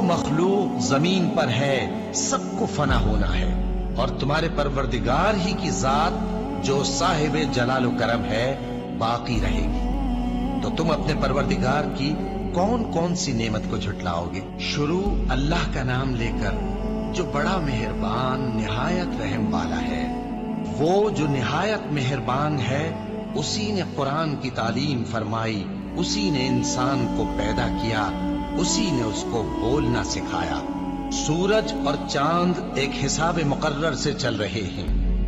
مخلوق زمین پر ہے سب کو فنا ہونا ہے، اور تمہارے پروردگار ہی کی ذات جو صاحب جلال و کرم ہے باقی رہے گی۔ تو تم اپنے پروردگار کی کون کون سی نعمت کو جھٹلاؤ گے؟ شروع اللہ کا نام لے کر جو بڑا مہربان نہایت رحم والا ہے۔ وہ جو نہایت مہربان ہے، اسی نے قرآن کی تعلیم فرمائی، اسی نے انسان کو پیدا کیا، اسی نے اس کو بولنا سکھایا۔ سورج اور چاند ایک حساب مقرر سے چل رہے ہیں،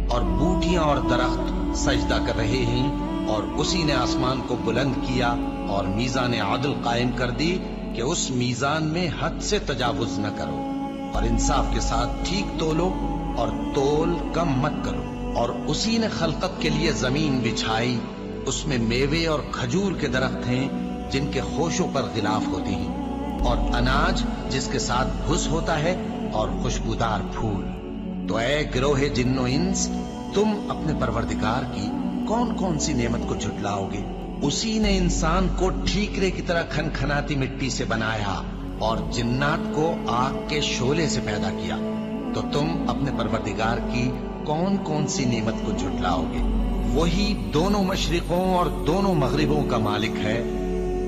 اور بوٹیاں اور درخت سجدہ کر رہے ہیں، اور اسی نے آسمان کو بلند کیا اور میزان عدل قائم کر دی کہ اس میزان میں حد سے تجاوز نہ کرو، اور انصاف کے ساتھ ٹھیک تولو اور تول کم مت کرو۔ اور اسی نے خلقت کے لیے زمین بچھائی، اس میں میوے اور کھجور کے درخت ہیں جن کے خوشوں پر غلاف ہوتے ہیں، اور اناج جس کے ساتھ بھس ہوتا ہے، اور خوشبودار پھول۔ تو اے گروہ جن و انس، تم اپنے پروردگار کی کون کون سی نعمت کو جھٹلاؤ گے؟ اسی نے انسان کو ٹھیکرے کی طرح کھنکھناتی مٹی سے بنایا، اور جنات کو آگ کے شعلے سے پیدا کیا۔ تو تم اپنے پروردگار کی کون کون سی نعمت کو جھٹلاؤ گے؟ وہی دونوں مشرقوں اور دونوں مغربوں کا مالک ہے،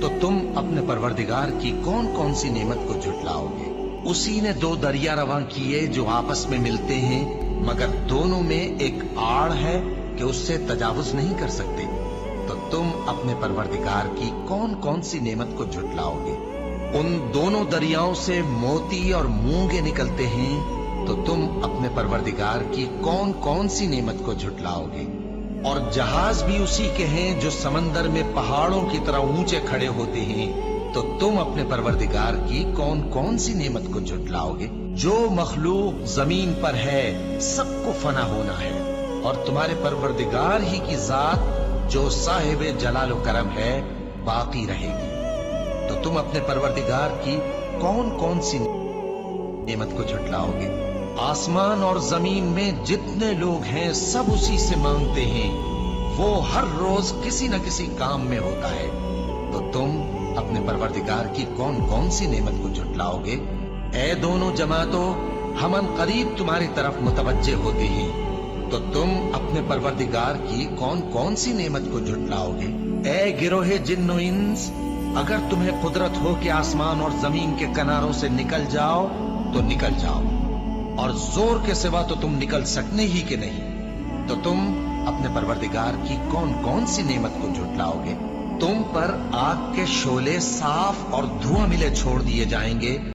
تو تم اپنے پروردگار کی کون کون سی نعمت کو جھٹلاؤ گے؟ اسی نے دو دریا رواں کیے جو آپس میں ملتے ہیں، مگر دونوں میں ایک آڑ ہے کہ اس سے تجاوز نہیں کر سکتے۔ تو تم اپنے پروردگار کی کون کون سی نعمت کو جھٹلاؤ گے؟ ان دونوں دریاؤں سے موتی اور مونگے نکلتے ہیں، تو تم اپنے پروردگار کی کون کون سی نعمت کو جھٹلاؤ گے؟ اور جہاز بھی اسی کے ہیں جو سمندر میں پہاڑوں کی طرح اونچے کھڑے ہوتے ہیں، تو تم اپنے پروردگار کی کون کون سی نعمت کو جھٹلاؤ گے؟ جو مخلوق زمین پر ہے سب کو فنا ہونا ہے، اور تمہارے پروردگار ہی کی ذات جو صاحب جلال و کرم ہے باقی رہے گی۔ تو تم اپنے پروردگار کی کون کون سی نعمت کو جھٹلاؤ گے؟ آسمان اور زمین میں جتنے لوگ ہیں سب اسی سے مانگتے ہیں، وہ ہر روز کسی نہ کسی کام میں ہوتا ہے۔ تو تم اپنے پروردگار کی کون کون سی نعمت کو جھٹلاؤ گے؟ اے دونوں جماعتوں، ہم ان قریب تمہاری طرف متوجہ ہوتے ہیں، تو تم اپنے پروردگار کی کون کون سی نعمت کو جھٹلاؤ گے؟ اے گروہ جن و انس، اگر تمہیں قدرت ہو کہ آسمان اور زمین کے کناروں سے نکل جاؤ تو نکل جاؤ، اور زور کے سوا تو تم نکل سکنے ہی کہ نہیں، تو تم اپنے پروردگار کی کون کون سی نعمت کو جھٹلاؤ گے؟ تم پر آگ کے شعلے صاف اور دھواں ملے چھوڑ دیے جائیں گے،